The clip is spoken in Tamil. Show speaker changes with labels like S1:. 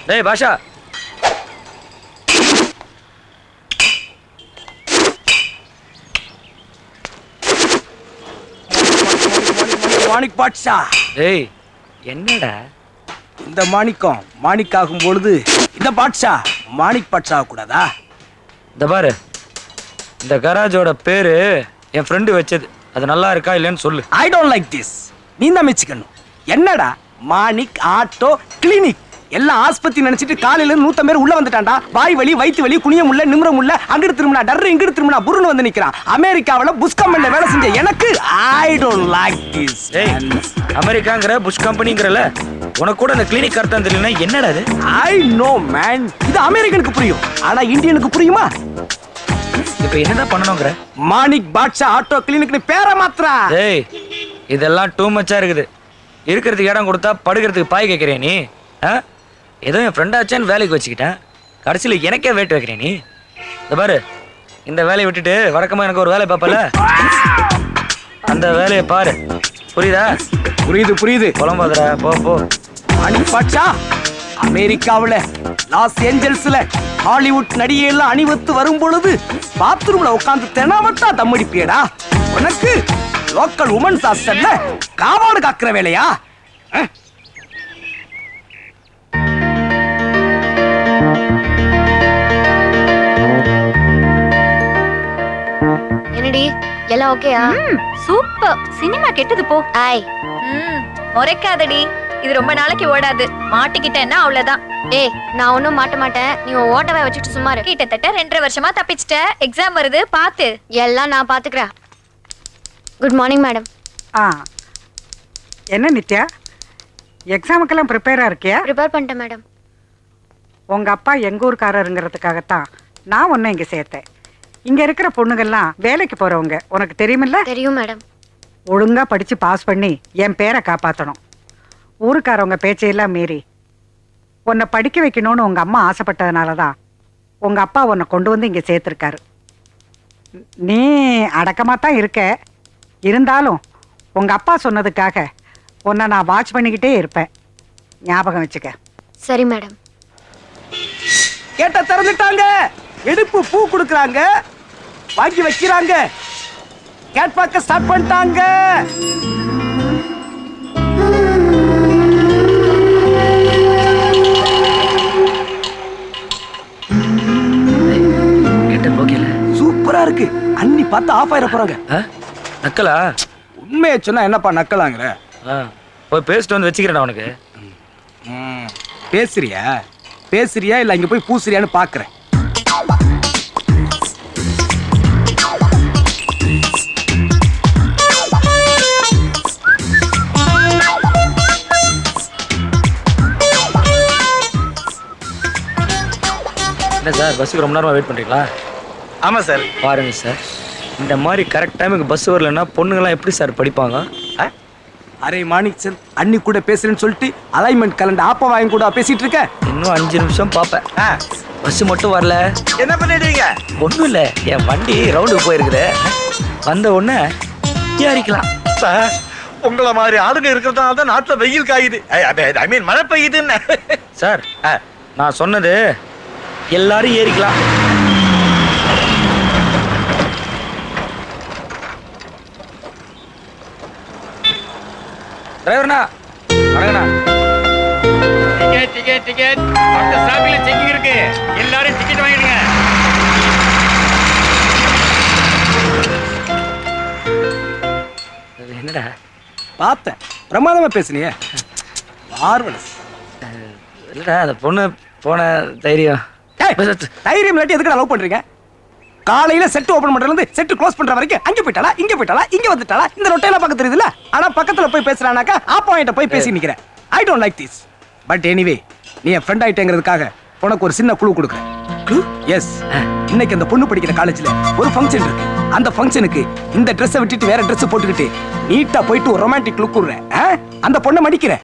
S1: டேய் பாஷா,
S2: மாணிக் பாட்ஷா.
S1: டேய் என்னடா
S2: இந்த மாணிக்கம் மாணிக்காகும் பொழுது இந்த பாட்ஷா மாணிக் பாட்ஷா கூடாதா?
S1: இந்த பாரு, இந்த கராஜோட பேரு என் ஃப்ரெண்டு வச்சது. அது நல்லா இருக்கா இல்லைன்னு சொல்லு.
S2: I don't like this. நீ தான் மெச்சிக்கணும். என்னடா மாணிக் ஆட்டோ கிளினிக் எல்லாம் ஆஸ்பத்திரி நினைச்சிட்டு காலையில 100 பேர் உள்ள வந்துட்டான்டா. வாய் வலி, வயிற்று வலி, குனிய முள்ள, நிமிர முள்ள, அங்கிட்டு திரும்பினா டர்ரு, இங்கிட்டு திரும்பினா புருன்னு வந்து நிக்கிறான். அமெரிக்காவில் புஷ் கம்பெனில வேலை செஞ்ச எனக்கு ஐ டோன்ட் லைக் திஸ்.
S1: டேய், அமெரிக்காங்கிற புஷ் கம்பெனிங்கிறல, உனக்கு கூட அந்த கிளினிக் அர்த்தம் தெரியலனா என்னடா இது?
S2: I know man. இது அமெரிக்கனுக்கு புரியும், ஆனா இந்தியனுக்கு புரியுமா?
S1: இப்போ என்னடா பண்ணணும்ங்கற?
S2: மாணிக் பாட்ஷா ஆட்டோ கிளினிக்னு பேரை மாத்ரா.
S1: டேய், இதெல்லாம் டூ மச்சா இருக்குது. இருக்கிறதுக்கு இடம் கொடுத்தா படுக்கிறதுக்கு பாய் கேட்குறேன் நீ. ஏதோ என் ஃப்ரெண்டாச்சான்னு வேலைக்கு வச்சுக்கிட்டேன், கடைசியில் எனக்கே வேட்டு வைக்கிறேன் நீ. இந்த பாரு, இந்த வேலையை விட்டுட்டு வழக்கமாக எனக்கு ஒரு வேலை பார்ப்பல, அந்த வேலையை பாரு. புரியுதா?
S2: புரியுது புரியுது.
S1: புலம்பாதடா, போ போ.
S2: மாணிக் பாட்ஷா அமெரிக்காவில் லாஸ் ஏஞ்சல்ஸ்ல ஹாலிவுட் நடிகையெல்லாம் அணிவத்து வரும் பொழுது பாத்ரூம்ல உட்காந்து தெனாவட்டா தம்மடிப்பியடா. உனக்கு லோக்கல் உமன்ஸ் ஹாஸ்டல்ல காவாடு காக்குற வேலையா?
S3: என்னடி எல்லாம் ஓகேயா?
S4: சூப்பர். சினிமா கெட்டது போ.
S3: ஐய்
S4: முறைக்காதடி, இது ரொம்ப நாளைக்கு ஓடாது. மாட்டிக்கிட்டேன்னா அவ்வளவுதான்.
S3: ஏய், நான் ஒன்னும் மாட்ட மாட்டேன். நீ உன் ஓட்டவை வச்சுட்டு சும்மா இரு.
S4: கிட்டத்தட்ட 2.5 வருஷமா தப்பிச்சிட்ட. எக்ஸாம் வருது பாத்து.
S3: எல்லாம் நான் பாத்துக்கிறேன். Good morning madam.
S5: என்ன நித்யா, எக்ஸாமுக்கெல்லாம் ப்ரிப்பேராக இருக்கியா?
S3: ப்ரிப்பேர் பண்ணிட்டேன் மேடம்.
S5: உங்கள் அப்பா எங்கள் ஊருக்காரருங்கிறதுக்காகத்தான் நான் ஒன்றும் இங்கே சேர்த்தேன். இங்கே இருக்கிற பொண்ணுங்கள்லாம் வேலைக்கு போகிறவங்க, உனக்கு தெரியுமில்ல?
S3: தெரியும் மேடம்.
S5: ஒழுங்காக படித்து பாஸ் பண்ணி என் பேரை காப்பாற்றணும். ஊருக்காரவங்க பேச்சையெல்லாம் மீறி உன்னை படிக்க வைக்கணும்னு உங்கள் அம்மா ஆசைப்பட்டதுனால தான் உங்கள் அப்பா உன்னை கொண்டு வந்து இங்கே சேர்த்துருக்காரு. நீ அடக்கமாக தான் இருக்க, இருந்தாலும் உங்கள் அப்பா சொன்னதுக்காக உன்னை நான் வாட்ச் பண்ணிக்கிட்டே இருப்பேன். ஞாபகம் வச்சுக்க.
S3: சரி மேடம்.
S2: கேட்ட திறந்துட்டாங்க. எடுப்பு பூ கொடுக்குறாங்க, வாங்கி வைக்கிறாங்க. கேட் பார்க்க ஸ்டார்ட் பண்ணிட்டாங்க. சூப்பரா இருக்கு. அண்ணி பார்த்து ஆஃப் ஆயிர போறாங்க.
S1: நக்கலா?
S2: உண்மையை சொன்னா என்னப்பா நக்கலாங்கிற?
S1: போய் பேசிட்டு வந்து வச்சுக்கிறேன் உனக்கு.
S2: பேசுறியா பேசுறியா இல்ல இங்க போய் பூசுறியான்னு பாக்குறேன்.
S1: என்ன சார், பஸ்ஸுக்கு ரொம்ப நேரமாக வெயிட் பண்ணுறீங்களா?
S2: ஆமா சார்.
S1: பாருங்க சார், இந்த மாதிரி கரெக்ட் டைமுக்கு பஸ் வரலன்னா பொண்ணுங்களாம் எப்படி சார் படிப்பாங்க?
S2: அரே மாணிக் சார், அண்ணி கூட பேசுறேன்னு சொல்லிட்டு அலைன்மெண்ட் கலண்ட் ஆப்ப வாங்கி கூட பேசிட்டு இருக்க.
S1: இன்னும் 5 நிமிஷம் பார்ப்பேன். பஸ் மட்டும் வரல
S2: என்ன பண்ணிடுவீங்க?
S1: ஒன்றும் இல்லை, என் வண்டி ரவுண்டுக்கு போயிருக்குது. வந்த உடனே ஏறிக்கலாம்.
S6: சார், உங்களை மாதிரி ஆளுங்க இருக்கிறதுனால தான் நாட்டில் வெயில் காயுது. ஐ மீன் மழை பெய்யுதுன்னு.
S1: சார், நான் சொன்னது எல்லாரும் ஏறிக்கலாம். டிரைவர்னா வணக்கண்ணா.
S6: Ticket ticket ticket. அந்த ஸ்டாப்பில் செக்கிங் இருக்கு, எல்லாரும் டிக்கெட் வாங்கிடுங்க.
S1: என்னடா
S2: பார்த்தேன், பிரமாதமா பேசுனியே. மார்வலஸ்.
S1: இல்லடா, அந்த பொண்ணு போன தைரியம்.
S2: தைரியம் இல்லாட்டி எதுக்கு லவ் பண்றீங்க? காலையில செட் ஓபன் பண்றதுல இருந்து செட் க்ளோஸ் பண்ற வரைக்கும் அங்க போயிட்டாளா, இங்க போயிட்டாளா, இங்க வந்துட்டாளா, இந்த ரொட்டையெல்லாம் பார்க்க தெரியுதுல. ஆனா பக்கத்துல போய் பேசுறானாக்கா ஆப்பா என்கிட்ட போய் பேசி நிக்கிறேன். I don't like this. But anyway, நீ என் ஃப்ரெண்ட் ஆயிட்டேங்கிறதுக்காக உனக்கு ஒரு சின்ன குழு கொடுக்குறேன். எஸ், இன்னைக்கு அந்த பொண்ணு படிக்கிற காலேஜ்ல ஒரு ஃபங்க்ஷன் இருக்கு. அந்த ஃபங்க்ஷனுக்கு இந்த ட்ரெஸ்ஸை விட்டுட்டு வேற ட்ரெஸ் போட்டுக்கிட்டு நீட்டா போயிட்டு ஒரு ரொமான்டிக் லுக் கொடுறேன். அந்த பொண்ணை மடிக்கிறேன்.